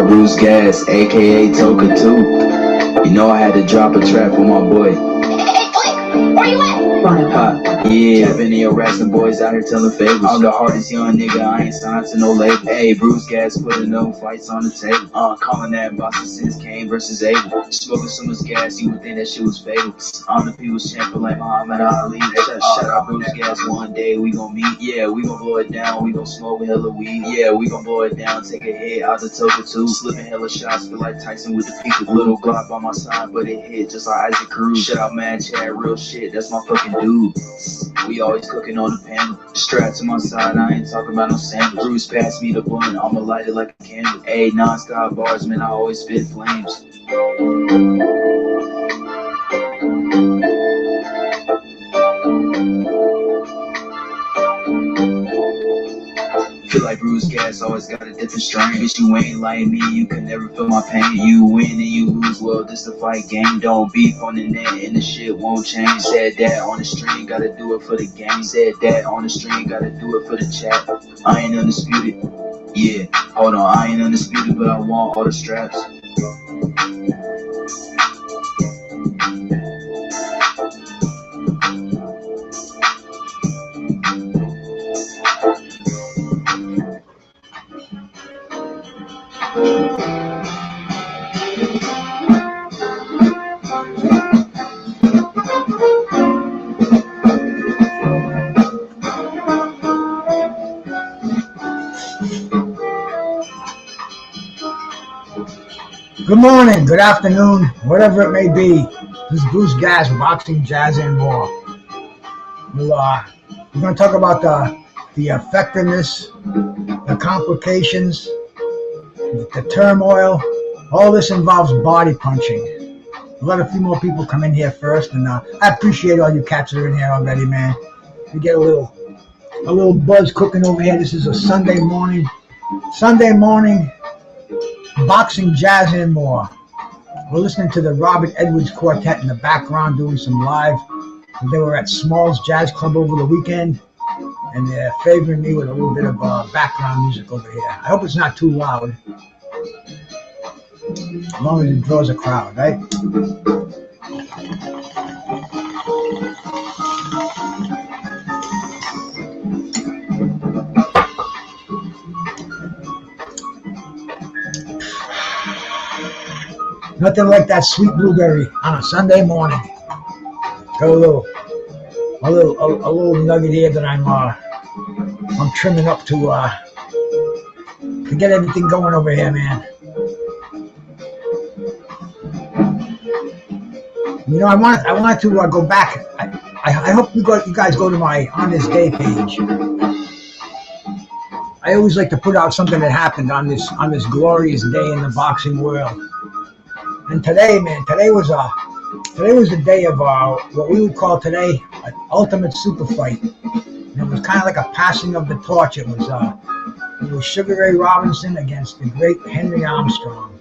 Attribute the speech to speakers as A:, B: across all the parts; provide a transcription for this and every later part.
A: BruceGas, aka Toka 2. You know I had to drop a track for my boy.
B: Hey, Blake, where you at?
A: Yeah, been in your rats and boys out here telling fables. I'm the hardest young nigga, I ain't signed to no label. Hey, BruceGas putting no fights on the table. Calling that boxing since Kane versus Abel. Smoking so much gas, you would think that shit was fatal. I'm the people's champion like Muhammad Ali. Shout out BruceGas, one day we gon' meet. Yeah, we gon' blow it down, we gon' smoke with hella weed. Yeah, we gon' blow it down, take a hit out the Toka 2. Slipping hella shots, feel like Tyson with the peak. Little Glock by my side, but it hit just like Isaac Cruz. Shout out Mad Chad, real shit, that's my fucking dude. We always cooking on the panel. Strapped to my side, I ain't talking about no sandwich. Bruce passed me the blunt, I'ma light it like a candle. Ayy, non-stop bars, man, I always spit flames. Feel like BruceGas always got a different strain. Bitch, you ain't like me, you can never feel my pain. You win and you lose, well, this a fight game. Don't beef on the net and the shit won't change. Said that on the stream, gotta do it for the game. Said that on the stream, gotta do it for the chat. I ain't undisputed, yeah, hold on, I ain't undisputed, but I want all the straps.
C: Good morning, good afternoon, whatever it may be. This is BruceGas, boxing, jazz, and more. We're going to talk about the effectiveness, the complications, the turmoil. All this involves body punching. I'll let a few more people come in here first, and I appreciate all you cats that are in here already, man. We get a little buzz cooking over here. This is a Sunday morning, boxing, jazz, and more. We're listening to the Robert Edwards Quartet in the background doing some live. They were at Small's Jazz Club over the weekend, and they're favoring me with a little bit of background music over here. I hope it's not too loud, as long as it draws a crowd, right? Nothing like that sweet blueberry on a Sunday morning. Got a little nugget here that I'm trimming up to get everything going over here, man. You know, I wanted to go back. I hope you guys go to my On This Day page. I always like to put out something that happened on this glorious day in the boxing world. And today, man, today was the day of what we would call today an ultimate super fight. And it was kind of like a passing of the torch. It was Sugar Ray Robinson against the great Henry Armstrong.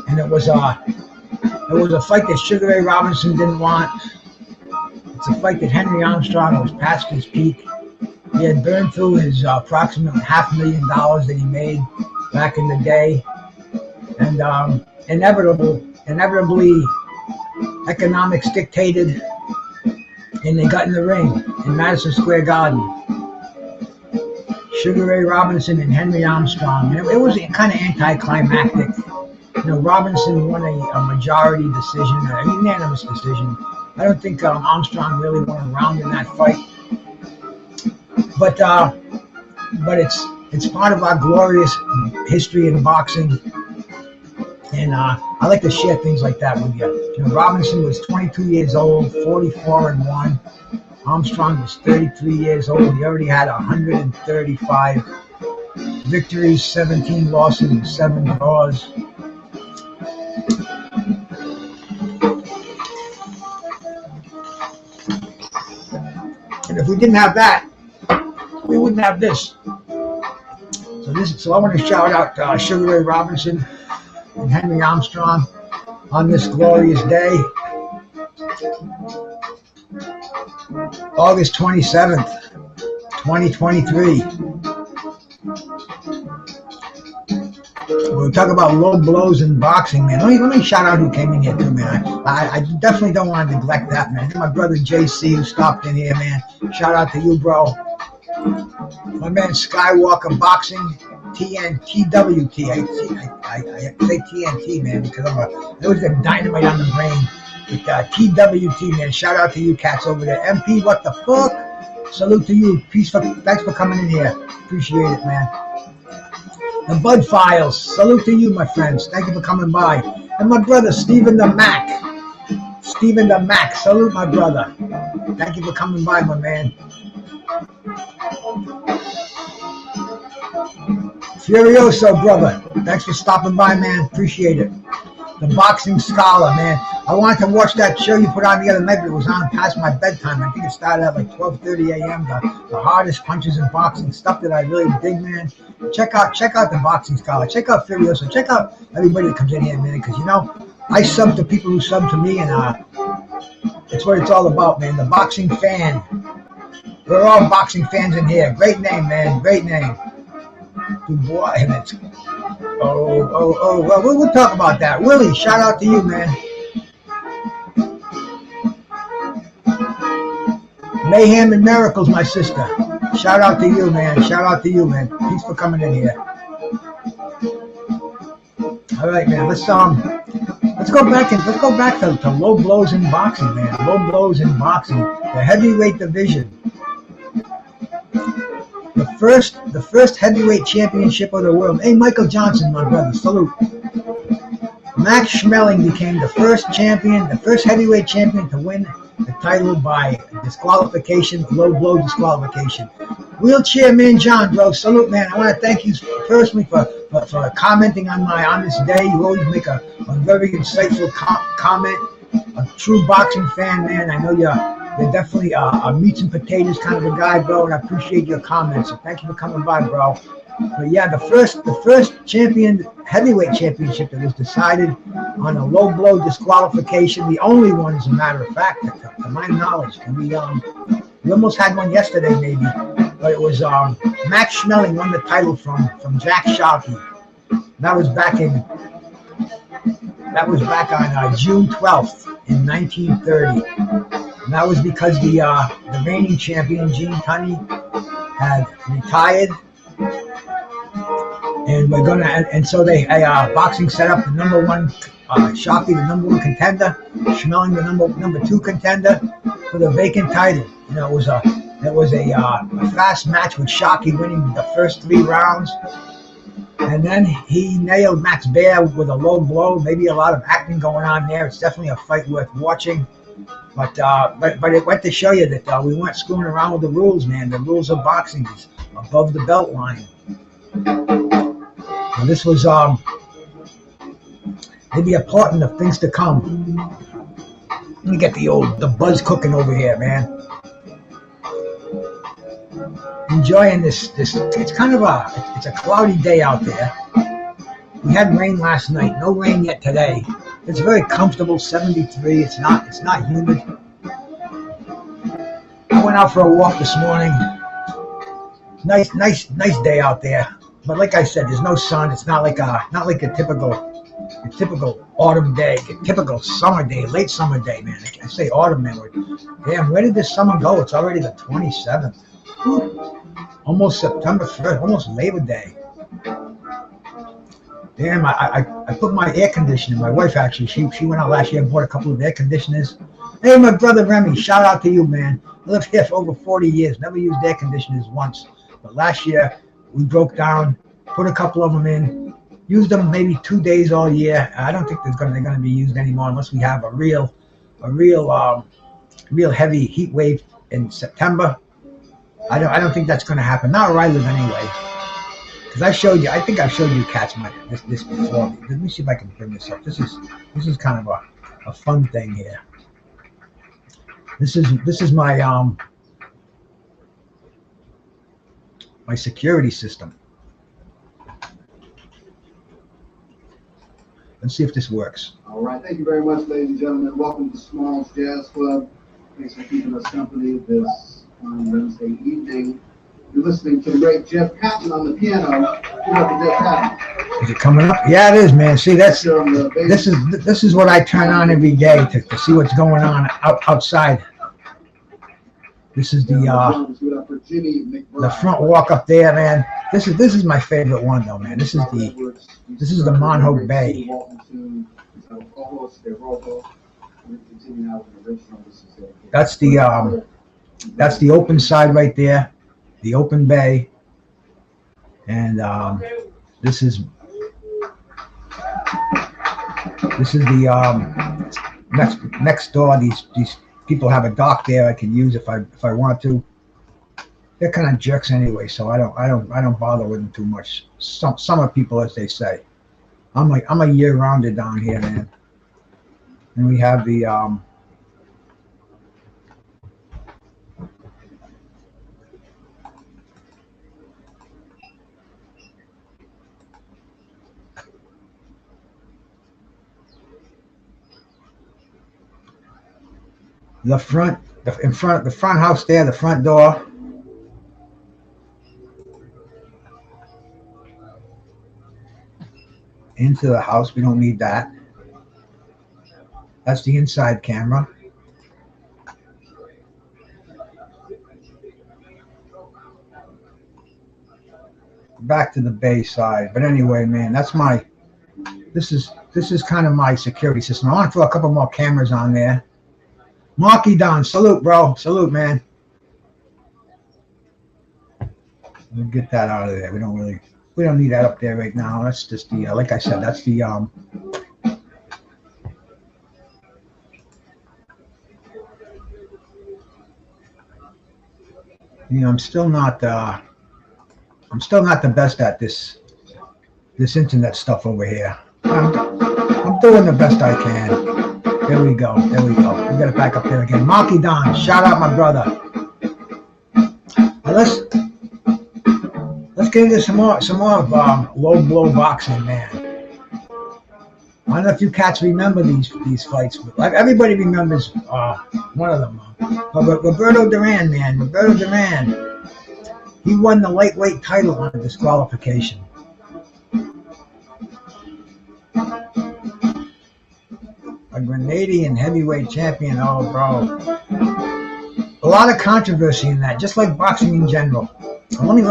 C: And it was a fight that Sugar Ray Robinson didn't want. It's a fight that Henry Armstrong was past his peak. He had burned through his approximately $500,000 that he made back in the day. And inevitably, economics dictated, and they got in the ring in Madison Square Garden. Sugar Ray Robinson and Henry Armstrong. And it was kind of anticlimactic. You know, Robinson won a majority decision, a unanimous decision. I don't think Armstrong really won a round in that fight. But it's part of our glorious history in boxing. And I like to share things like that with you. You know, Robinson was 22 years old, 44-1. Armstrong was 33 years old. He already had 135 victories, 17 losses, and 7 draws. And if we didn't have that, we wouldn't have this. So I want to shout out Sugar Ray Robinson and Henry Armstrong on this glorious day, August 27th, 2023. we talk about low blows in boxing, man. Let me shout out who came in here too, man. I definitely don't want to neglect that, man. My brother JC who stopped in here, man. Shout out to you, bro. My man Skywalker Boxing, TNTWT. I say TNT, man, because there was a dynamite on the brain. With TWT, man. Shout out to you cats over there. MP, what the fuck? Salute to you. Thanks for coming in here. Appreciate it, man. The Bud Files. Salute to you, my friends. Thank you for coming by. And my brother, Stephen the Mac. Stephen the Mac. Salute, my brother. Thank you for coming by, my man. Furioso, brother. Thanks for stopping by, man. Appreciate it. The Boxing Scholar, man. I wanted to watch that show you put on the other night, but it was on past my bedtime. I think it started at like 12:30 a.m. The hardest punches in boxing, stuff that I really dig, man. Check out the Boxing Scholar. Check out Furioso. Check out everybody that comes in here, man. Because I sub to people who sub to me, and it's what it's all about, man. The Boxing Fan. We're all boxing fans in here. Great name, man. Great name. Dubois, and it's well, we'll talk about that. Willie, shout out to you, man. Mayhem and Miracles, my sister. Shout out to you, man. Shout out to you, man. Thanks for coming in here. All right, man. Let's go back to low blows in boxing, man. Low blows in boxing. The heavyweight division. The first heavyweight championship of the world. Hey, Michael Johnson, my brother, salute. Max Schmeling became the first heavyweight champion to win the title by disqualification, low blow disqualification. Wheelchair Man John, bro, salute, man. I want to thank you personally for commenting on this day. You always make a very insightful comment. A true boxing fan, man. I know you're definitely a meats and potatoes kind of a guy, bro, and I appreciate your comments. So thank you for coming by, bro. But yeah, the first heavyweight championship that was decided on a low blow disqualification, the only one, as a matter of fact, to my knowledge. And we almost had one yesterday, maybe, but it was Max Schmeling won the title from Jack Sharkey. That was back on June 12th in 1930. And that was because the reigning champion, Gene Tunney, had retired. And so they boxing set up the number one, Sharkey the number one contender, Schmeling the number two contender for the vacant title. It was a fast match with Sharkey winning the first 3 rounds. And then he nailed Max Baer with a low blow. Maybe a lot of acting going on there. It's definitely a fight worth watching. But it went to show you that we weren't screwing around with the rules, man. The rules of boxing is above the belt line. And this was maybe a part of things to come. Let me get the buzz cooking over here, man. Enjoying this. It's kind of it's a cloudy day out there. We had rain last night. No rain yet today. It's very comfortable, 73. It's not humid. I went out for a walk this morning. Nice day out there. But like I said, there's no sun. It's not like a typical autumn day, a typical summer day, late summer day, man. I say autumn, man. Damn, where did this summer go? It's already the 27th. Almost September 3rd, almost Labor Day. Damn, I put my air conditioner. My wife actually, she went out last year and bought a couple of air conditioners. Hey, my brother Remy, shout out to you, man. I lived here for over 40 years, never used air conditioners once. But last year, we broke down, put a couple of them in, used them maybe 2 days all year. I don't think they're going to be used anymore unless we have a real heavy heat wave in September. I don't think that's going to happen. Not where I live anyway. Because I think I've showed you cats this before. Let me see if I can bring this up. This is kind of a fun thing here. This is my my security system. Let's see if this works.
D: All right, thank you very much, ladies and gentlemen. Welcome to Small's Jazz Club. Thanks for keeping us company this Wednesday evening. You're listening to the great Jeff Patton on the piano. Give it up to Jeff Patton.
C: Is it coming up? Yeah, it is, man. See, this is what I turn on every day to see what's going on outside. This is the front walk up there, man. This is my favorite one though, man. This is the Monhoe Bay. That's the open side right there, the open bay, and this is the next door. These people have a dock there I can use if I want to. They're kind of jerks anyway, so I don't bother with them too much. Summer people, as they say. I'm a year-rounder down here, man. And we have the front house there, the front door. Into the house, we don't need that. That's the inside camera. Back to the bay side. But anyway, man, this is kind of my security system. I want to throw a couple more cameras on there. Marky Don, salute, bro. Salute, man. We'll get that out of there. We don't need that up there right now. That's just the, like I said, that's the, I'm still not the best at this internet stuff over here. I'm doing the best I can. There we go. We got it back up there again. Marky Don, shout out my brother. Let's get into some more low blow boxing, man. I don't know if you cats remember these fights. Like everybody remembers one of them. But Roberto Duran, man, he won the lightweight title on a disqualification. A Grenadian heavyweight champion, oh bro. A lot of controversy in that, just like boxing in general. Let me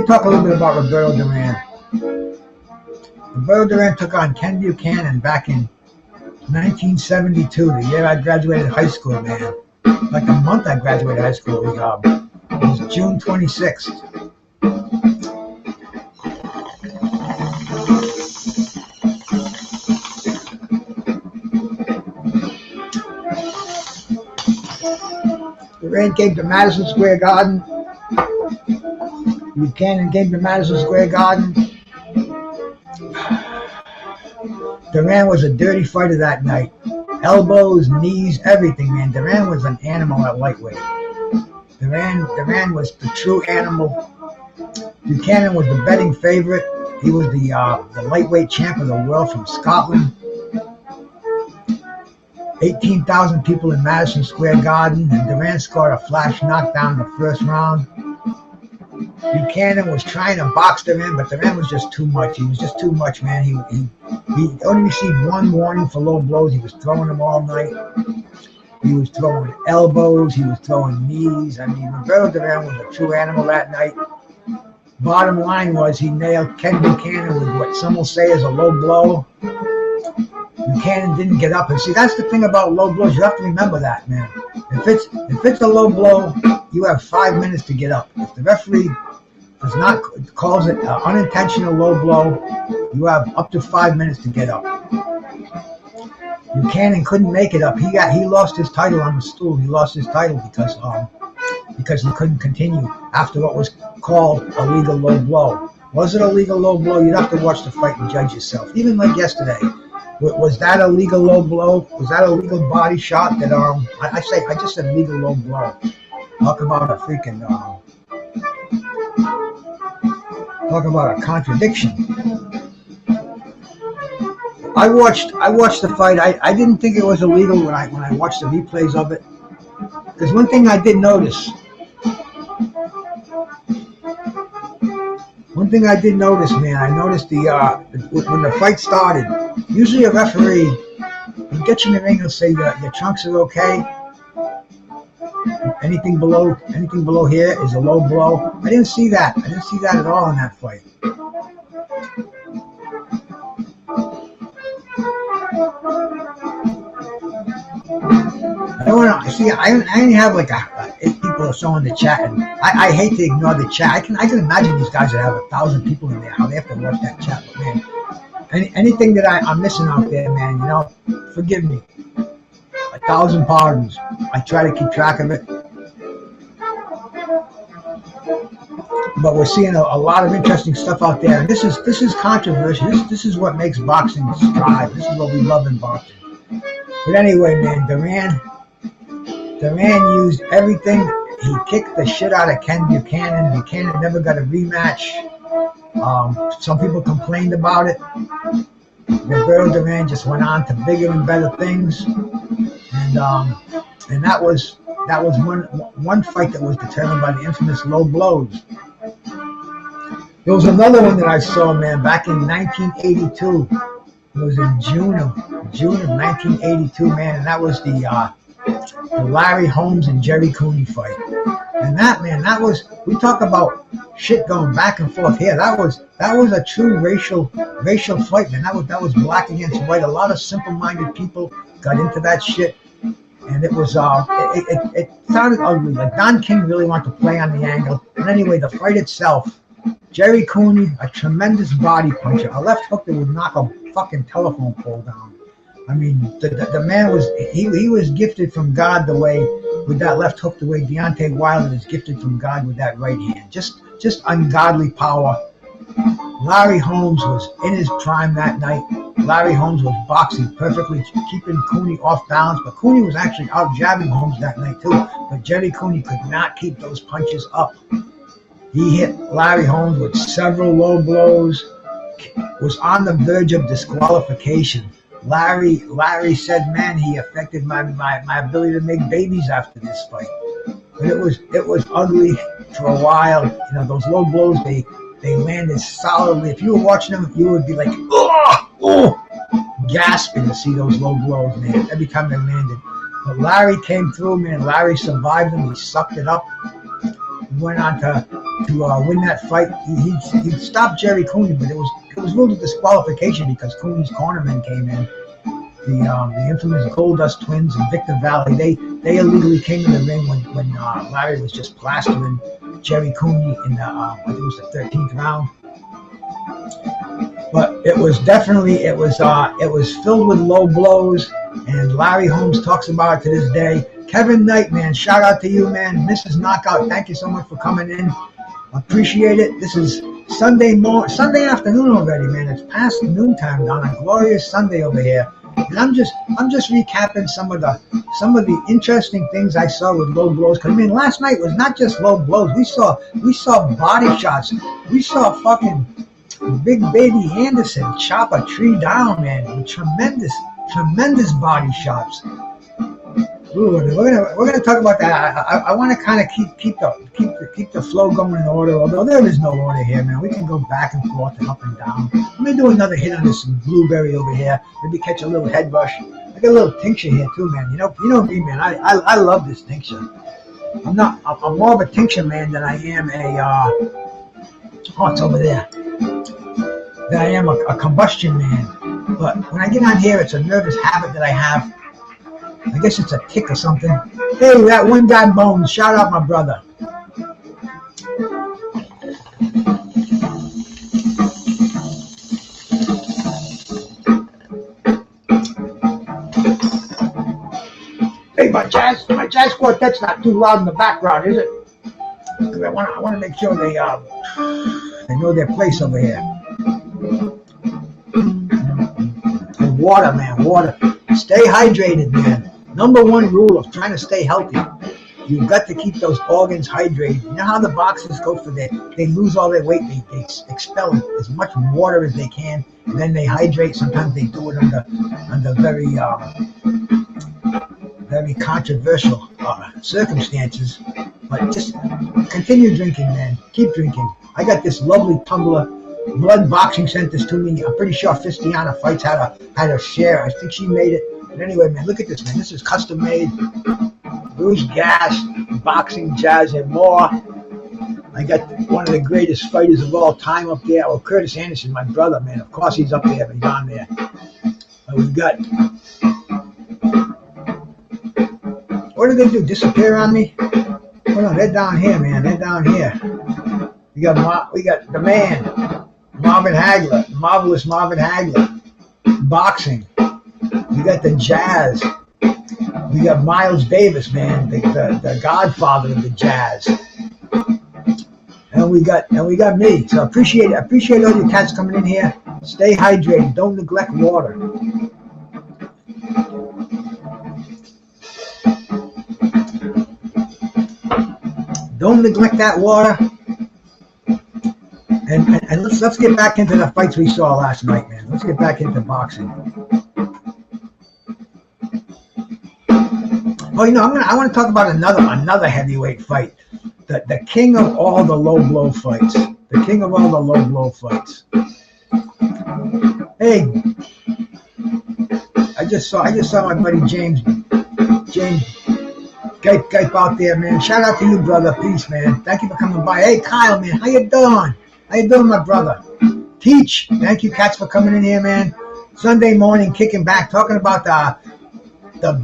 C: talk a little bit about Roberto Duran. Roberto Duran took on Ken Buchanan back in 1972, the year I graduated high school, man. Like the month I graduated high school, it was June 26th. Duran came to Madison Square Garden. Buchanan came to Madison Square Garden. Duran was a dirty fighter that night. Elbows, knees, everything, man. Duran was an animal at lightweight. Duran was the true animal. Buchanan was the betting favorite. He was the lightweight champ of the world from Scotland. 18,000 people in Madison Square Garden, and Duran scored a flash knockdown in the first round. Buchanan was trying to box Duran, but Duran was just too much. He was just too much, man. He only received one warning for low blows. He was throwing them all night. He was throwing elbows. He was throwing knees. I mean, Roberto Duran was a true animal that night. Bottom line was he nailed Ken Buchanan with what some will say is a low blow. Buchanan didn't get up, and see, that's the thing about low blows. You have to remember that, man. If it's a low blow, you have 5 minutes to get up. If the referee calls it an unintentional low blow, you have up to 5 minutes to get up. Buchanan couldn't make it up. He lost his title on the stool. He lost his title because he couldn't continue after what was called a legal low blow. Was it a legal low blow? You'd have to watch the fight and judge yourself. Even like yesterday. Was that a legal low blow? Was that a legal body shot? That I just said legal low blow. Talk about a freaking talk about a contradiction. I watched the fight. I didn't think it was illegal when I watched the replays of it. Because one thing I did notice One thing I did notice, man, I noticed when the fight started, usually a referee will get you in the ring and say your trunks are okay. Anything below here is a low blow. I didn't see that. I didn't see that at all in that fight. I don't want to see. I only have like 8 people or so in the chat, and I hate to ignore the chat. I can imagine these guys that have 1,000 people in there, how they have to watch that chat. But man, anything that I'm missing out there, man, you know, forgive me. 1,000 pardons. I try to keep track of it. But we're seeing a lot of interesting stuff out there. And this is controversial. This is what makes boxing strive. This is what we love in boxing. But anyway, man, Duran used everything. He kicked the shit out of Ken Buchanan. Buchanan never got a rematch. Some people complained about it. Roberto Duran just went on to bigger and better things. And that was one fight that was determined by the infamous low blows. There was another one that I saw, man, back in 1982. It was in June of 1982, man, and that was the Larry Holmes and Jerry Cooney fight. And that, man, we talk about shit going back and forth here. That was a true racial fight, man. That was black against white. A lot of simple-minded people got into that shit. And it was it sounded ugly. Like Don King really wanted to play on the angle. And anyway, the fight itself, Jerry Cooney, a tremendous body puncher, a left hook that would knock a fucking telephone pole down. I mean, the man was he was gifted from God the way with that left hook, the way Deontay Wilder is gifted from God with that right hand. Just ungodly power. Larry Holmes was in his prime that night. Larry Holmes was boxing perfectly, keeping Cooney off balance, but Cooney was actually out jabbing Holmes that night too. But Jerry Cooney could not keep those punches up. He hit Larry Holmes with several low blows, was on the verge of disqualification. Larry said, man, he affected my ability to make babies after this fight. But it was ugly for a while. You know, those low blows, they landed solidly. If you were watching them, you would be like, oh, gasping to see those low blows, man, every time they landed. But Larry came through, man. Larry survived them. He sucked it up. He went on to win that fight. He stopped Jerry Cooney, but it was ruled a disqualification because Cooney's cornermen came in. The infamous Goldust twins and Victor Valley, they illegally came in the ring when Larry was just plastering Jerry Cooney in the I think it was the 13th round. But it was filled with low blows, and Larry Holmes talks about it to this day. Kevin Knight, man, shout out to you, man. Mrs. Knockout, thank you so much for coming in. Appreciate it. This is Sunday afternoon already, man. It's past noontime on a glorious Sunday over here. And I'm just recapping some of the interesting things I saw with low blows. Cause I mean, last night was not just low blows. We saw body shots. We saw fucking Big Baby Anderson chop a tree down, man, with tremendous body shots. Ooh, we're gonna talk about that. I want to kind of keep the flow going in order. Although there is no order here, man. We can go back and forth and up and down. Let me do another hit on this blueberry over here. Maybe catch a little head rush. I got a little tincture here too, man. You know me, man. I love this tincture. I'm more of a tincture man than I am it's over there. Than I am a combustion man. But when I get on here, it's a nervous habit that I have. I guess it's a tick or something. Hey, that one guy Bones, shout out my brother. Hey, my jazz quartet's not too loud in the background, is it? Because I want to make sure they know their place over here. And water, man, water. Stay hydrated, man. Number one rule of trying to stay healthy, you've got to keep those organs hydrated. You know how the boxers go for they lose all their weight, they expel as much water as they can, and then they hydrate. Sometimes they do it under very very controversial circumstances. But just continue drinking, man. Keep drinking. I got this lovely tumbler. Blood Boxing sent this to me. I'm pretty sure Fistiana Fights had a share. I think she made it. But anyway, man, look at this, man. This is custom made. BruceGas, boxing, jazz, and more. I got one of the greatest fighters of all time up there. Well, Curtis Anderson, my brother, man. Of course he's up there, but he's on there. We've got. What did they do? Disappear on me? Oh no, they're down here, man. They're down here. We got the man, Marvin Hagler, marvelous Marvin Hagler, boxing. We got the Jazz. We got Miles Davis, man, the godfather of the Jazz. And we got me. So appreciate all you cats coming in here. Stay hydrated. Don't neglect water. Don't neglect that water. And let's get back into the fights we saw last night, man. Let's get back into boxing. Oh, I want to talk about another heavyweight fight. The king of all the low blow fights. The king of all the low blow fights. Hey, I just saw my buddy James Gape out there, man. Shout out to you, brother. Peace, man. Thank you for coming by. Hey, Kyle, man. How you doing? How you doing, my brother? Teach. Thank you, cats, for coming in here, man. Sunday morning, kicking back, talking about the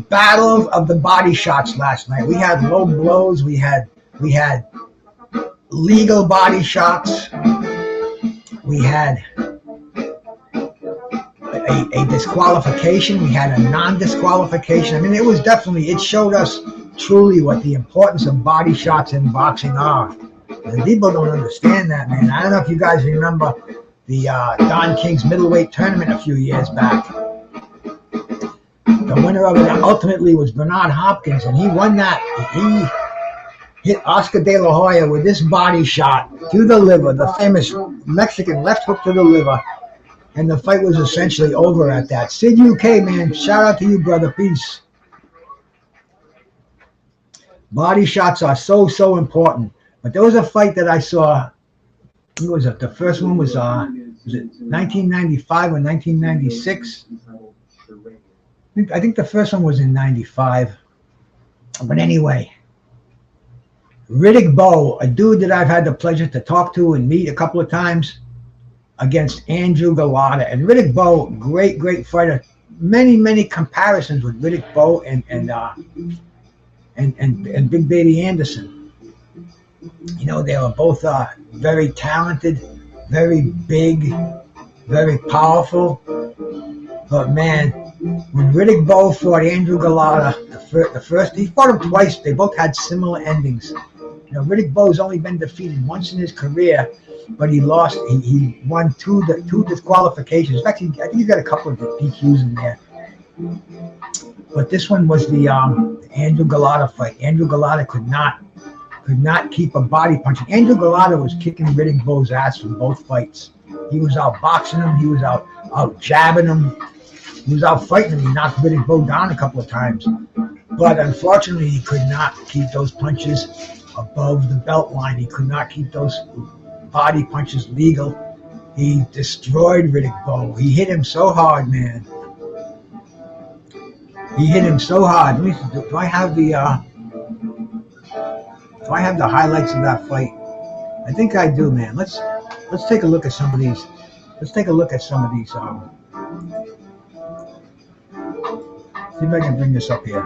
C: battle of the body shots last night. We had low blows. We had legal body shots. We had a disqualification. We had a non-disqualification. I mean, it showed us truly what the importance of body shots in boxing are. And people don't understand that, man. I don't know if you guys remember the Don King's middleweight tournament a few years back. The winner of it ultimately was Bernard Hopkins, and he won that. He hit Oscar De La Hoya with this body shot to the liver, the famous Mexican left hook to the liver, and the fight was essentially over at that. Sid UK, man, shout out to you, brother. Peace. Body shots are so important. But there was a fight that I saw. Who was it? The first one was it 1995 or 1996? I think the first one was in 95. But anyway, Riddick Bowe, a dude that I've had the pleasure to talk to and meet a couple of times, against Andrew Galata. And Riddick Bowe, great fighter. Many comparisons with Riddick Bowe and Big Baby Anderson. They were both very talented, very big, very powerful. But man, when Riddick Bowe fought Andrew Galata, the first, he fought him twice. They both had similar endings. Riddick Bowe's only been defeated once in his career, but he lost. He won two disqualifications. In fact, I think he's got a couple of DQs in there. But this one was the Andrew Galata fight. Andrew Galata could not keep a body punch. Andrew Galata was kicking Riddick Bowe's ass in both fights. He was out boxing him. He was out jabbing him. He was out fighting him. He knocked Riddick Bowe down a couple of times. But unfortunately, he could not keep those punches above the belt line. He could not keep those body punches legal. He destroyed Riddick Bowe. He hit him so hard, man. He hit him so hard. Do I have the highlights of that fight? I think I do, man. Let's take a look at some of these. Let's take a look at some of these. See if I can bring this up here.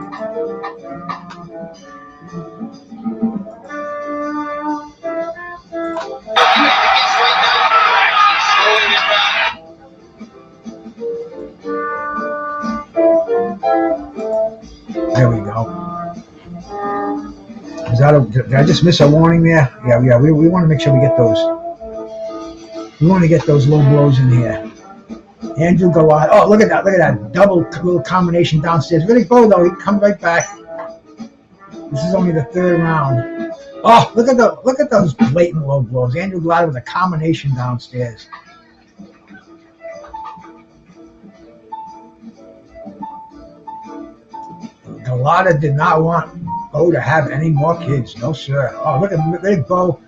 C: There we go. Did I just miss a warning there? Yeah. We want to make sure we get those. We want to get those low blows in here. Andrew Galata. Oh, look at that double little combination downstairs. Riddick Bowe, though, he comes right back. This is only the third round. Oh, look at those blatant low blows. Andrew Galata with a combination downstairs. Galata did not want Bowe to have any more kids. No, sir. Oh, look at Riddick Bowe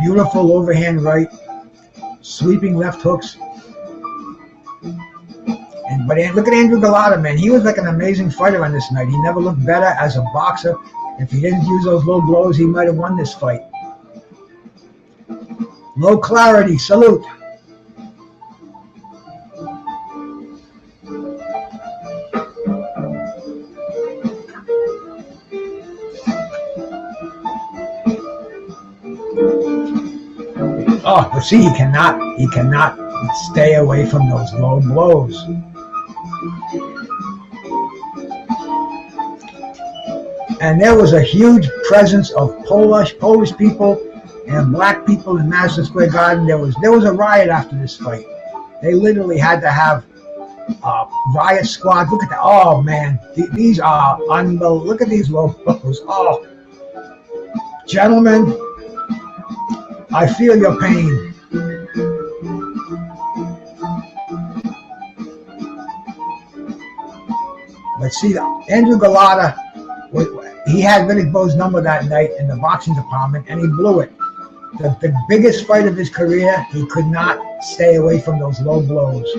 C: Beautiful overhand right, sweeping left hooks. But look at Andrew Galata, man. He was like an amazing fighter on this night. He never looked better as a boxer. If he didn't use those low blows, he might have won this fight. Low clarity, salute. Oh, but see, he cannot stay away from those low blows. And there was a huge presence of Polish people and black people in Madison Square Garden. There was a riot after this fight. They literally had to have riot squad. Look at that! Oh man, these are unbelievable. Look at these low blows. Oh, gentlemen, I feel your pain. But see, Andrew Galata, he had Riddick Bowe's number that night in the boxing department, and he blew it. The biggest fight of his career, he could not stay away from those low blows.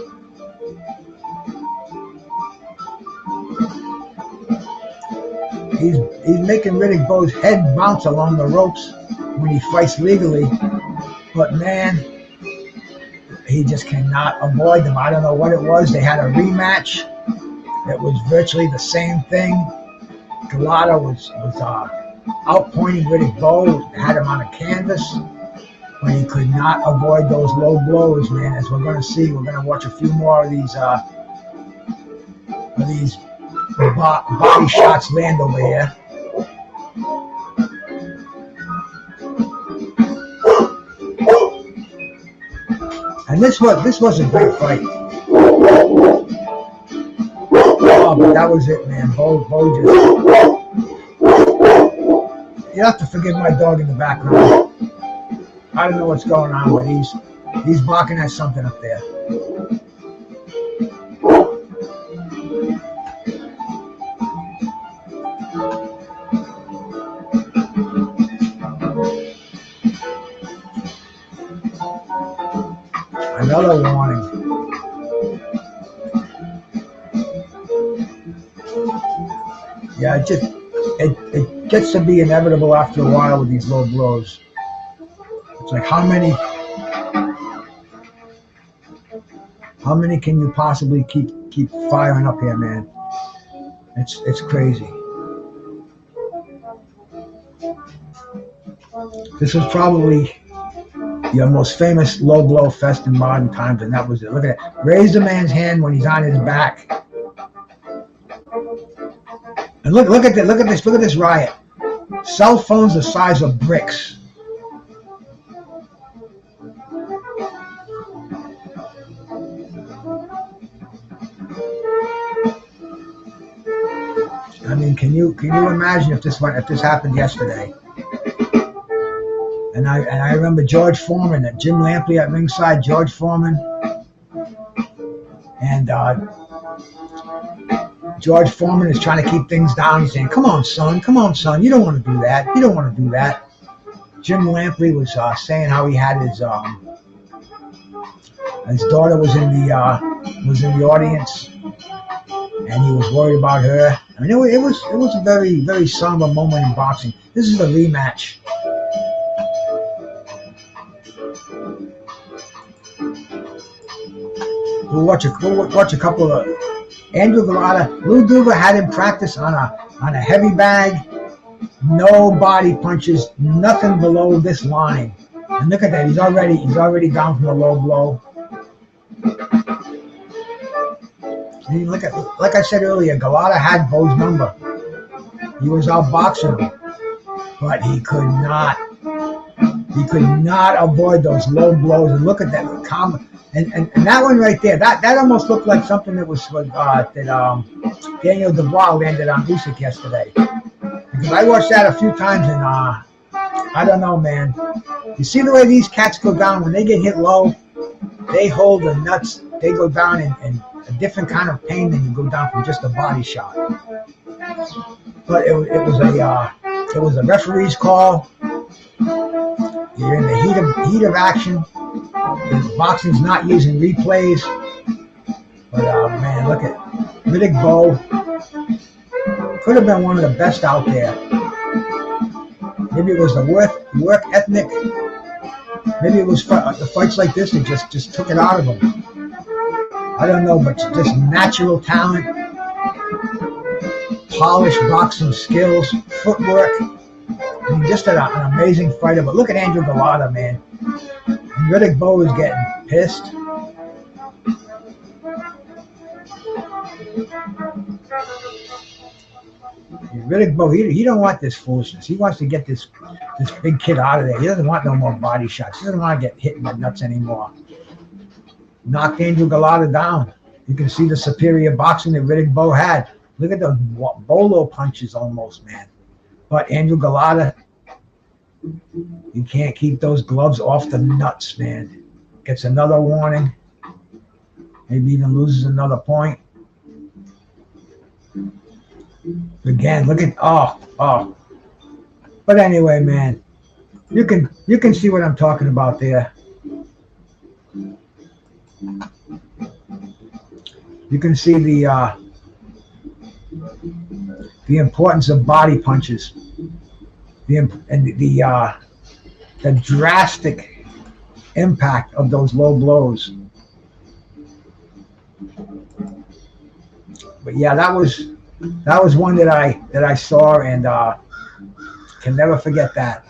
C: He's making Riddick Bowe's head bounce along the ropes when he fights legally, but man, he just cannot avoid them. I don't know what it was. They had a rematch that was virtually the same thing. Galata was outpointing Riddick Bowe, had him on a canvas, but he could not avoid those low blows, man. As we're going to see, we're going to watch a few more of these body shots land over here. And this was a great fight. Oh, but that was it, man. Bo just... You have to forgive my dog in the background. I don't know what's going on, but he's barking at something up there. Another warning. Yeah, it gets to be inevitable after a while with these low blows. It's like how many can you possibly keep firing up here, man? It's crazy. This was probably your most famous low blow fest in modern times, and that was it. Look at it. Raise the man's hand when he's on his back. And look at this riot. Cell phones the size of bricks. I mean, can you imagine if this happened yesterday? And I remember George Foreman, Jim Lampley at ringside, George Foreman, and George Foreman is trying to keep things down. He's saying, come on, son, you don't want to do that. Jim Lampley was saying how he had his daughter was in the audience, and he was worried about her. I mean, it was a very, very somber moment in boxing. This is a rematch. We'll watch a couple of Andrew Galata. Lou Duva had him practice on a heavy bag, no body punches, nothing below this line. And look at that, he's already down from a low blow. And look at, like I said earlier, Galata had Bowe's number. He was outboxing him, but he could not avoid those low blows. And look at that, and that one right there, that almost looked like something that was that Daniel Dubois landed on Usyk yesterday. Because I watched that a few times, and I don't know, man. You see the way these cats go down when they get hit low? They hold the nuts. They go down in a different kind of pain than you go down from just a body shot. But it was a referee's call, You're in the heat of action. The boxing's not using replays. But man, look at Riddick Bowe. Could have been one of the best out there. Maybe it was the work ethic. Maybe it was the fights like this that just took it out of him. I don't know, but just natural talent, polished boxing skills, footwork. I mean, just an amazing fighter. But look at Andrew Galata, man. And Riddick Bowe is getting pissed. Riddick Bowe, he don't want this foolishness. He wants to get this big kid out of there. He doesn't want no more body shots. He doesn't want to get hit in the nuts anymore. Knocked Andrew Galata down. You can see the superior boxing that Riddick Bowe had. Look at those bolo punches almost, man. But Andrew Galata, you can't keep those gloves off the nuts, man. Gets another warning. Maybe even loses another point. Again, look at oh. But anyway, man, you can see what I'm talking about there. You can see the importance of body punches, the drastic impact of those low blows. But yeah, that was one that I saw and can never forget that.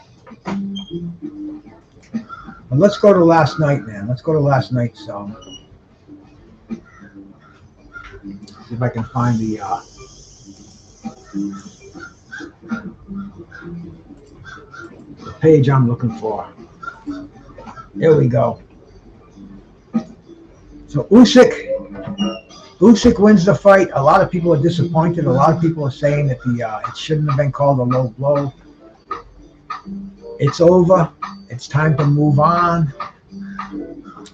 C: But let's go to last night, man. Let's go to last night. So see if I can find the page I'm looking for. Here we go. So Usyk wins the fight. A lot of people are disappointed. A lot of people are saying that it shouldn't have been called a low blow. It's over. It's time to move on.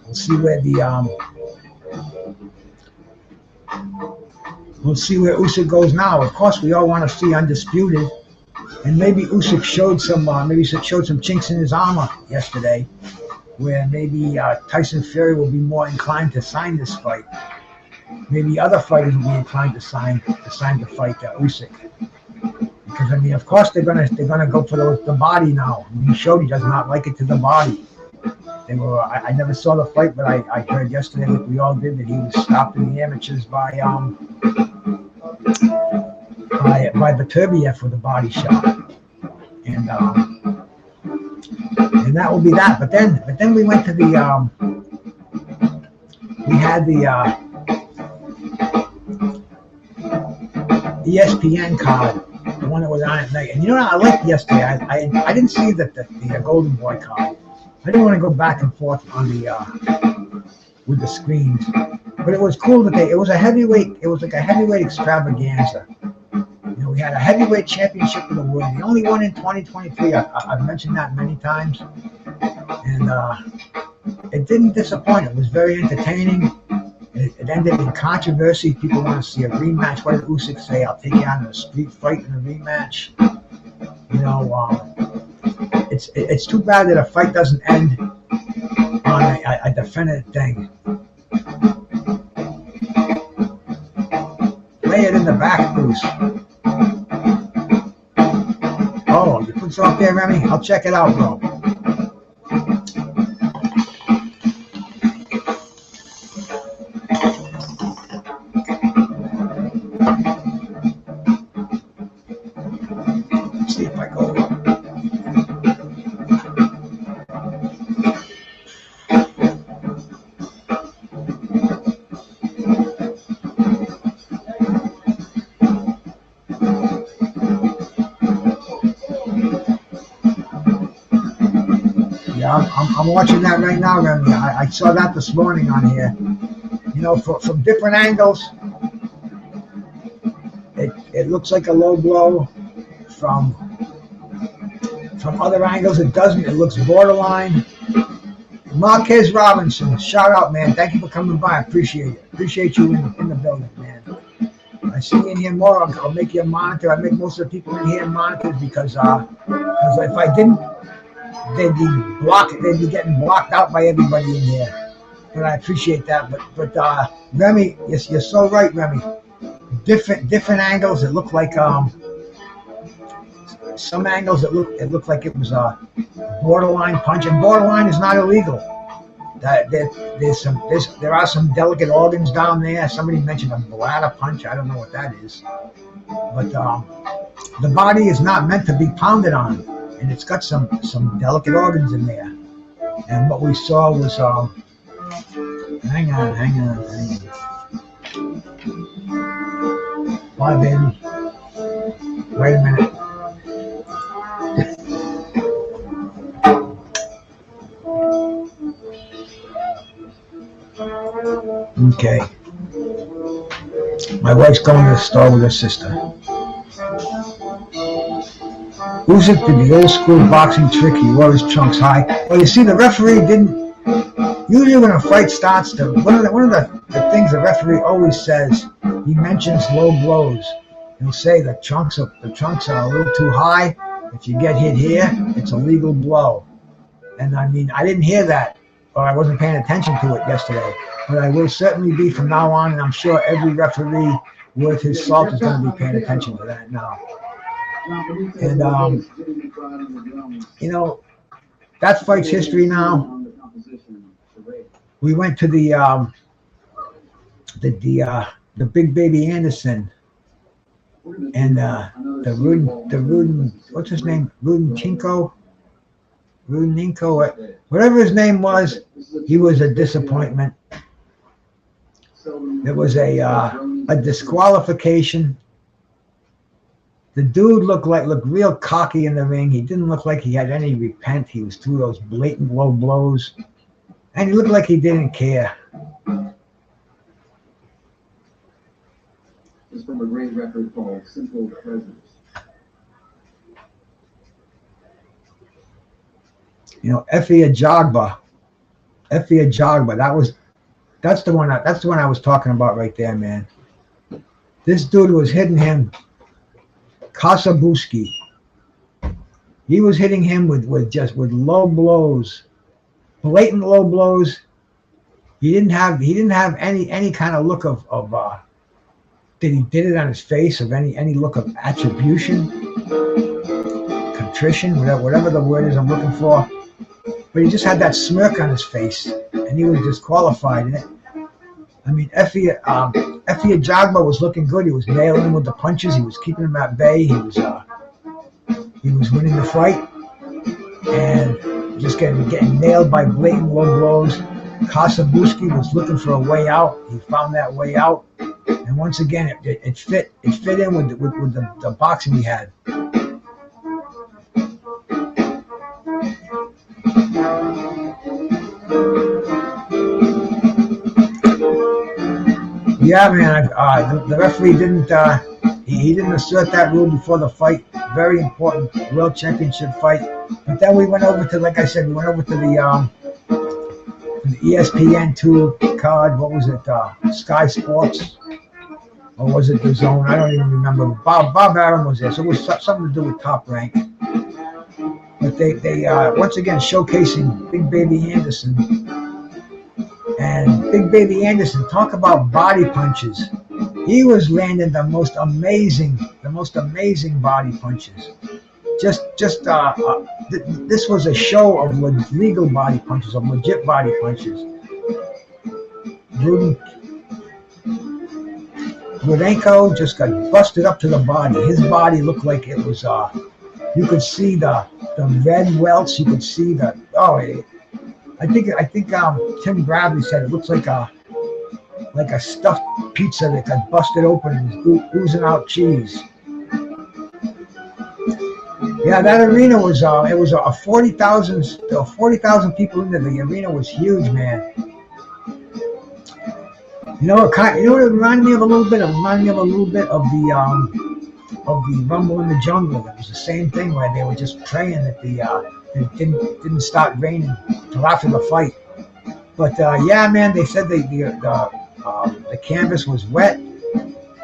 C: We'll see where Usyk goes now. Of course, we all want to see undisputed, and maybe Usyk showed some chinks in his armor yesterday, where maybe Tyson Fury will be more inclined to sign this fight. Maybe other fighters will be inclined to sign the fight Usyk. Because I mean, of course they're gonna go for the body now. I mean, he showed he does not like it to the body. They were. I never saw the fight, but I heard yesterday, like we all did, that he was stopped in the amateurs by Beterbiev with a body shot, and that will be that. But then we went to the we had the ESPN card, the one that was on at night. And you know what I liked yesterday? I didn't see the Golden Boy card. I didn't want to go back and forth on with the screens. But it was cool that it was a heavyweight. It was like a heavyweight extravaganza. You know, we had a heavyweight championship of the world, the only one in 2023. I've mentioned that many times, and it didn't disappoint. It was very entertaining. It ended in controversy. People want to see a rematch. What did Usyk say? I'll take you out in a street fight in a rematch. You know, it's too bad that a fight doesn't end on a definitive thing. Play it in the back, Bruce. Oh, you put some up there, Remy? I'll check it out, bro. I'm watching that right now, Remy. I saw that this morning on here. You know, from different angles, it looks like a low blow. From other angles, it doesn't. It looks borderline. Marquez Robinson, shout out, man. Thank you for coming by. I appreciate it. Appreciate you in the building, man. I see you in here more. I'll make you a monitor. I make most of the people in here monitors because if I didn't, they'd be getting blocked out by everybody in there. But I appreciate that. But Remy, yes, you're so right, Remy. Different angles. It looked like some angles it looked like it was a borderline punch, and borderline is not illegal. There are some delicate organs down there. Somebody mentioned a bladder punch. I don't know what that is, but the body is not meant to be pounded on, and it's got some delicate organs in there. And what we saw was hang on. Bye, baby. Wait a minute. Okay. My wife's going to the store with her sister. Usyk did the old school boxing trick. He wore his trunks high. Well, you see, the referee didn't. Usually, when a fight starts, one of the things the referee always says, he mentions low blows. He'll say the trunks are a little too high. If you get hit here, it's a legal blow. And I mean, I didn't hear that, or I wasn't paying attention to it yesterday. But I will certainly be from now on, and I'm sure every referee worth his salt is going to be paying attention to that now. And you know, that fight's history now. We went to the Big Baby Anderson and the Rudin, what's his name? Rudenenko, whatever his name was. He was a disappointment. There was a disqualification. The dude looked real cocky in the ring. He didn't look like he had any repent. He was through those blatant low blows, and he looked like he didn't care.
D: This is from a great record called Simple Pleasures.
C: You know, Effie Ajagba. That's the one I was talking about right there, man. This dude was hitting him, Kasabuski. He was hitting him with low blows, blatant low blows. He didn't have any kind of look of that he did it on his face, of any look of attribution, contrition, whatever the word is I'm looking for. But he just had that smirk on his face, and he was disqualified in it. I mean, Effie Ajagba was looking good. He was nailing him with the punches. He was keeping him at bay. He was winning the fight, and just getting nailed by blatant low blows. Kasabuski was looking for a way out. He found that way out, and once again, it fit in with the boxing he had. Yeah, man. The referee didn't assert that rule before the fight. Very important world championship fight. But then we went over to, like I said, the ESPN2 card. What was it? Sky Sports, or was it the Zone? I don't even remember. Bob Arum was there, so it was something to do with Top Rank. But they once again showcasing Big Baby Anderson. And Big Baby Anderson, talk about body punches. He was landing the most amazing body punches. This was a show of legal body punches, of legit body punches. Rudenko just got busted up to the body. His body looked like it was. You could see the red welts. You could see the. I think Tim Bradley said it looks like a stuffed pizza that got busted open and is oozing out cheese. Yeah, that arena was it was a 40,000 people in there. The arena was huge, man. You know what it reminded me of a little bit? It reminded me of a little bit of the Rumble in the Jungle. It was the same thing where they were just praying that it didn't start raining till after the fight. But yeah, man, they said the canvas was wet.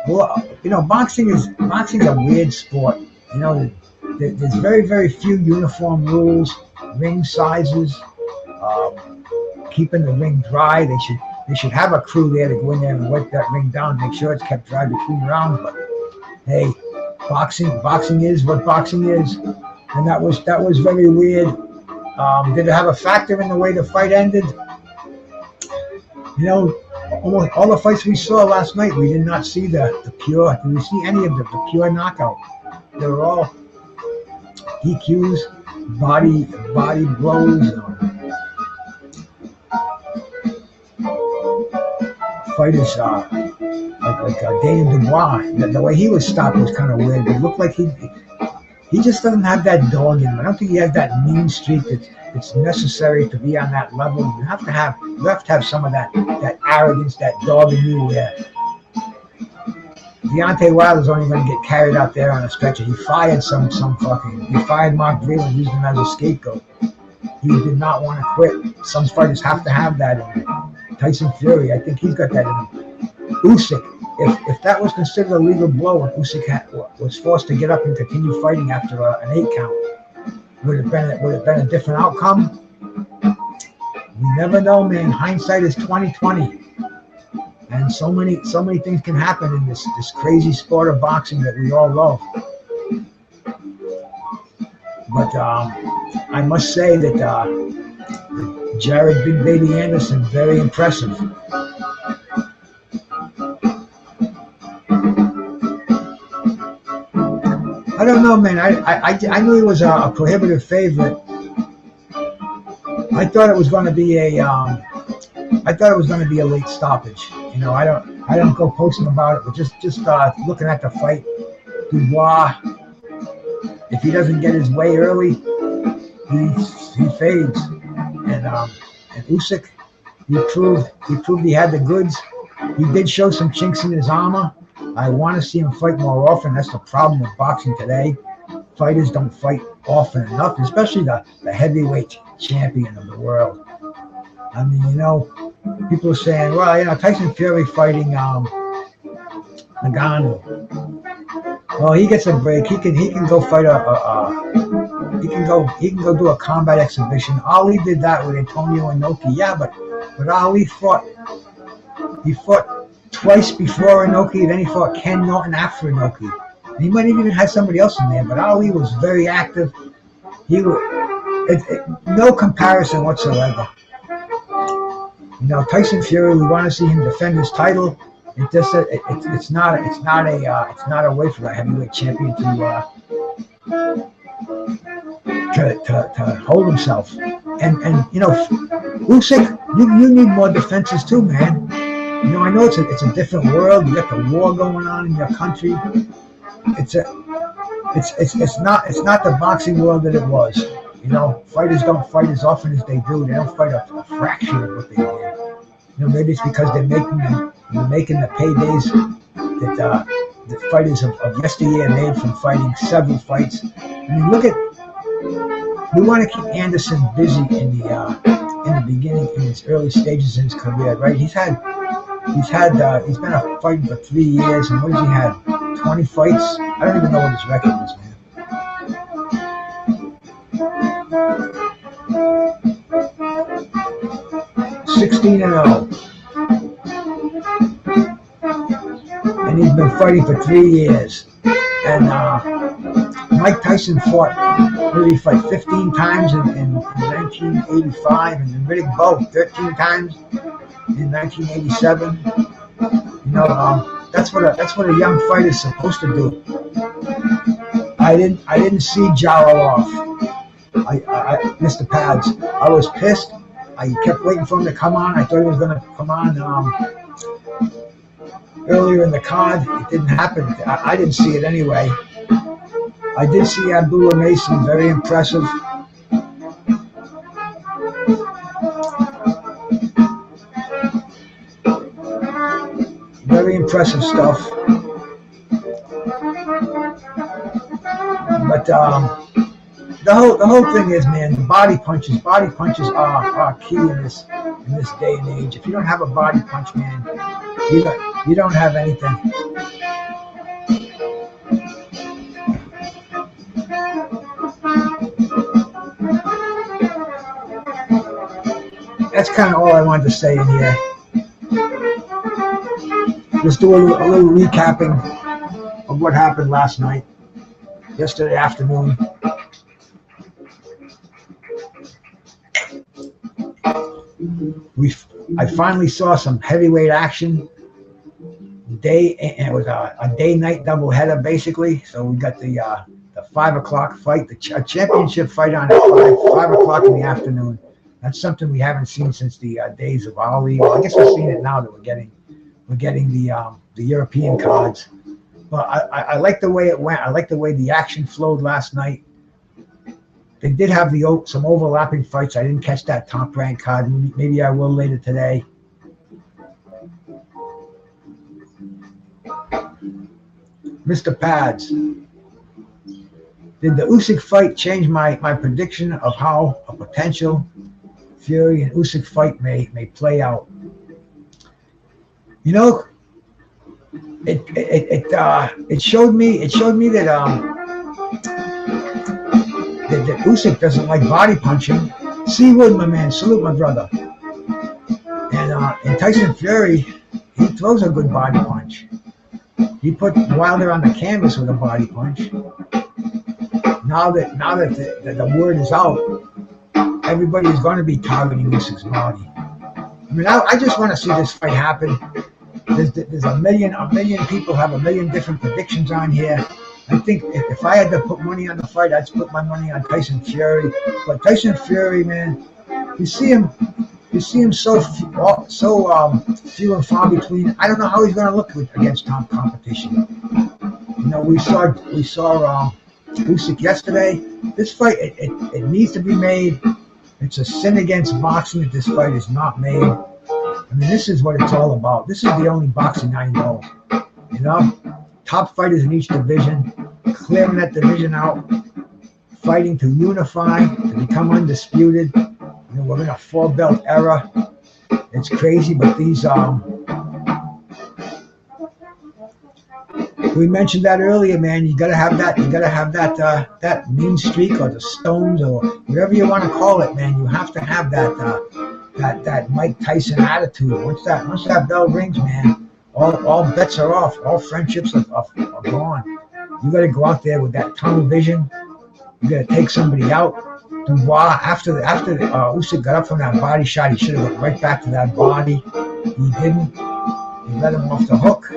C: Well, you know, boxing's a weird sport. You know, there's very, very few uniform rules. ring sizes, keeping the ring dry. They should have a crew there to go in there and wipe that ring down, make sure it's kept dry between rounds. But hey, boxing is what boxing is, and that was very weird. Did it have a factor in the way the fight ended? You know, almost all the fights we saw last night, we did not see the pure. Did we see any of the pure knockout? They were all DQs, body blows. Fighters like Daniel Dubois, the way he was stopped was kind of weird. It looked like he just doesn't have that dog in him. I don't think he has that mean streak that's necessary to be on that level. You have to have some of that arrogance, that dog in you. Where Deontay Wilder's only going to get carried out there on a stretcher. He fired he fired Mark Breland, used him as a scapegoat. He did not want to quit. Some fighters have to have that in them. Tyson Fury, I think he's got that in him. Usyk, if that was considered a legal blow and Usyk was forced to get up and continue fighting after an 8 count, would it have been a different outcome? We never know, man. Hindsight is 20/20, and so many things can happen in this crazy sport of boxing that we all love. But I must say that Jared Big Baby Anderson, very impressive. I don't know, man. I knew he was a prohibitive favorite. I thought it was going to be a late stoppage. You know, I don't go posting about it, but just looking at the fight, Dubois, if he doesn't get his way early, he fades. And Usyk, he proved he had the goods. He did show some chinks in his armor. I want to see him fight more often. That's the problem with boxing today. Fighters don't fight often enough, especially the heavyweight champion of the world. I mean, you know, people are saying, well, you know, Tyson Fury fighting Ngannou. Well, he gets a break. He can go fight he can go do a combat exhibition. Ali did that with Antonio Inoki. Yeah, but Ali fought twice before Inoki, then he fought Ken Norton after Inoki. And he might have even had somebody else in there, but Ali was very active. No comparison whatsoever. You know, Tyson Fury, we want to see him defend his title. It's not a way for a heavyweight champion to hold himself. And you know, Usyk, you need more defenses too, man. You know, I know it's a different world. You got the war going on in your country. It's not the boxing world that it was. You know, fighters don't fight as often as they do. They don't fight a fraction of what they did. You know, maybe it's because they're making the paydays that the fighters of yesteryear made from fighting several fights. I mean, we want to keep Anderson busy in the beginning, in his early stages in his career, right? He's been fighting for 3 years, and what has he had? 20 fights? I don't even know what his record is, man. 16-0. And he's been fighting for 3 years. And Mike Tyson fought, what did he fight, 15 times in 1985, and then Riddick Bowe 13 times in 1987. You know, that's what a young fighter is supposed to do. I didn't see Jarolov. I missed the pads. I was pissed. I kept waiting for him to come on. I thought he was going to come on earlier in the card. It didn't happen. I didn't see it anyway. I did see Abdullah Mason, very impressive. Very impressive stuff. But the whole thing is, man, body punches are key in this day and age. If you don't have a body punch, man, you don't have anything. that's kind of all I wanted to say in here. Just do a little recapping of what happened last night, yesterday afternoon. I finally saw some heavyweight action. And it was a day-night doubleheader basically. So we got the 5 o'clock fight, a championship fight on at 5 o'clock in the afternoon. That's something we haven't seen since the days of Ali. Well, I guess we're seeing it now that we're getting the European cards. But I like the way it went. I like the way the action flowed last night. They did have some overlapping fights. I didn't catch that Top Rank card. Maybe I will later today. Mr. Pads, did the Usyk fight change my prediction of how a potential Fury and Usyk fight may play out? You know, it showed me that that Usyk doesn't like body punching. Seawood, my man, salute my brother. And Tyson Fury, he throws a good body punch. He put Wilder on the canvas with a body punch. Now that the word is out, everybody's going to be targeting Usyk's body. I mean, I just want to see this fight happen. There's a million people have a million different predictions on here. I think if I had to put money on the fight, I'd put my money on Tyson Fury. But Tyson Fury, man, you see him so few and far between. I don't know how he's going to look against top competition. You know, we saw Usyk yesterday. This fight, it needs to be made. It's a sin against boxing that this fight is not made. I mean, this is what it's all about. This is the only boxing I know. You know, top fighters in each division, clearing that division out, fighting to unify, to become undisputed. You know, we're in a 4-belt era. It's crazy, but these we mentioned that earlier, man. You gotta have that. You gotta have that mean streak or the stones or whatever you want to call it, man. You have to have that Mike Tyson attitude. Once that bell rings, man, all bets are off. All friendships are gone. You gotta go out there with that tunnel vision. You gotta take somebody out. Dubois, after Usyk got up from that body shot, he should have went right back to that body. He didn't. He let him off the hook.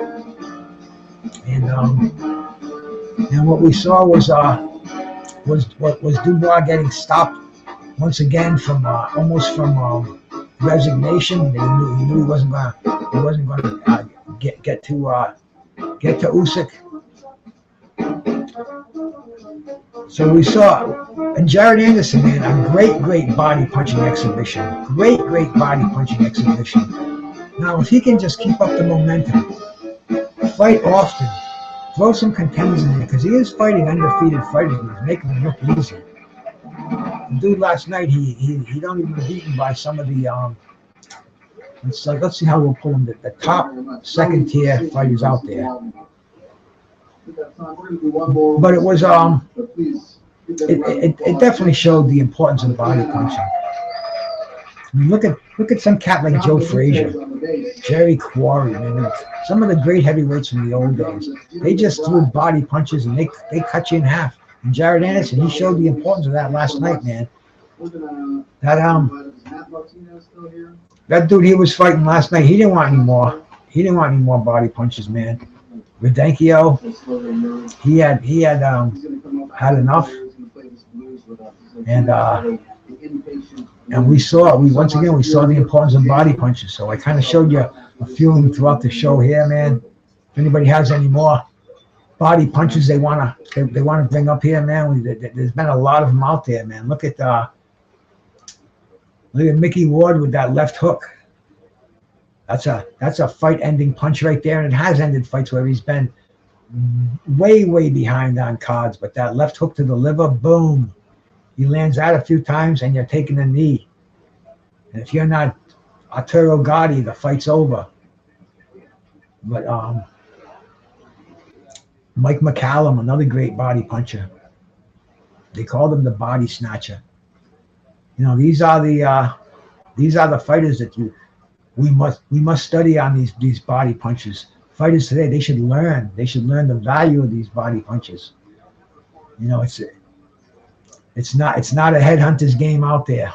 C: And what we saw was Dubois getting stopped once again from almost from resignation. He knew he wasn't gonna get to Usyk. So we saw, and Jared Anderson, man, a great body punching exhibition. Great body punching exhibition. Now, if he can just keep up the momentum, fight often, throw some contenders in there, because he is fighting undefeated fighters, and he's making them look easy. The dude last night, he don't even get beaten by some of the let's see how we'll pull him. The top second tier fighters out there. But it was it definitely showed the importance of body punching. I mean, look at some cat like Joe Frazier, Jerry Quarry, man. Some of the great heavyweights from the old days. They just threw body punches and they cut you in half. And Jared Anderson, he showed the importance of that last night, man. That dude he was fighting last night, he didn't want any more. He didn't want any more body punches, man. Rudenko, he had enough, and we saw the importance of body punches. So I kind of showed you a few of them throughout the show here, man. If anybody has any more body punches they wanna bring up here, man, there's been a lot of them out there, man. Look at Mickey Ward with that left hook. That's a fight-ending punch right there, and it has ended fights where he's been way behind on cards. But that left hook to the liver, boom, he lands that a few times, and you're taking a knee. And if you're not Arturo Gatti, the fight's over. But Mike McCallum, another great body puncher. They called him the body snatcher. You know, these are the These are the fighters that we must study on these body punches. Fighters today, they should learn the value of these body punches. You know, it's not a headhunter's game out there.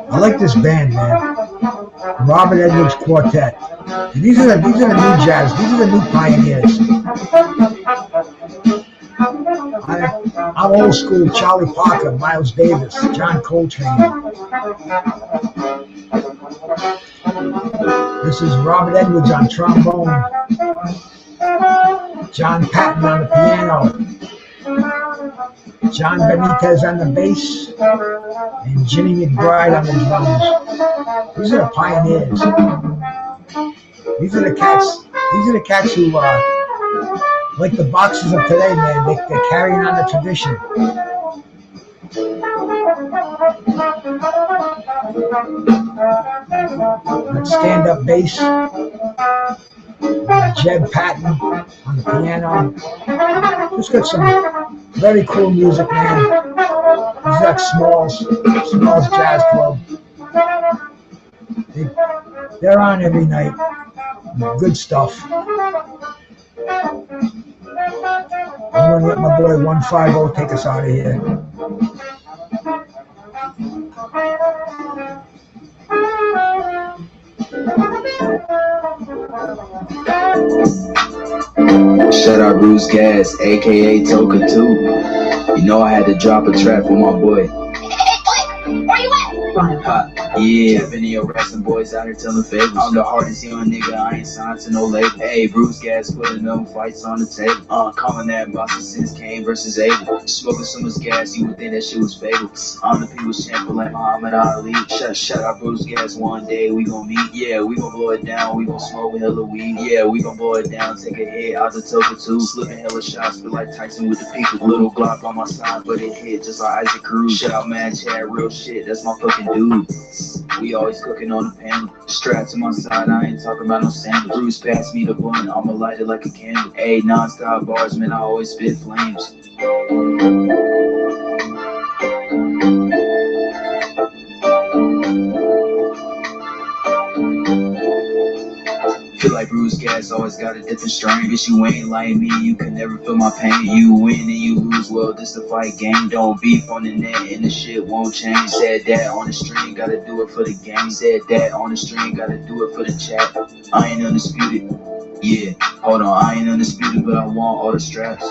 C: I like this band, man. Robert Edwards Quartet. And these are the new jazz. These are the new pioneers. I'm old school. Charlie Parker, Miles Davis, John Coltrane. This is Robert Edwards on trombone. John Patton on the piano. John Benitez on the bass, and Jimmy McBride on the drums. These are the pioneers. These are the cats who, like the boxers of today, man, they're carrying on the tradition. That stand-up bass. Jed Patton on the piano. Just got some very cool music, man. This is at Smalls Jazz Club. They're on every night. Good stuff. I'm gonna let my boy 150 take us out of here.
A: Shout out BruceGas, aka Toka too. You know I had to drop a track for my boy.
B: Hey, Blake, where you at?
A: Yeah, I've been in your wrestling boys out here telling favors. I'm the hardest young nigga, I ain't signed to no label. Hey, BruceGas putting them fights on the table. Calling that Boston since Kane versus Abel. Smoking so much gas, you would think that shit was fatal. I'm the people's champion like Muhammad Ali. Shout out BruceGas, one day we gon' meet. Yeah, we gon' blow it down, we gon' smoke hella weed. Yeah, we gon' blow it down, take a hit out the Toka too. Slipping hella shots, feel like Tyson with the people. Little Glock on my side, but it hit just like Isaac Cruz. Shout out Mad Chad, real shit, that's my fucking dude. We always cooking on the pan. Strapped to my side, I ain't talking about no sandals. Bruce passed me the blunt, I'ma light it like a candle. Ayy, non-stop bars, man, I always spit flames. Feel like BruceGas always got a different strain. Bitch, you ain't like me, you can never feel my pain. You win and you lose, well, this the fight game. Don't beef on the net and the shit won't change. Said that on the stream, gotta do it for the game. Said that on the stream, gotta do it for the chat. I ain't undisputed, yeah, hold on, I ain't undisputed, but I want all the straps.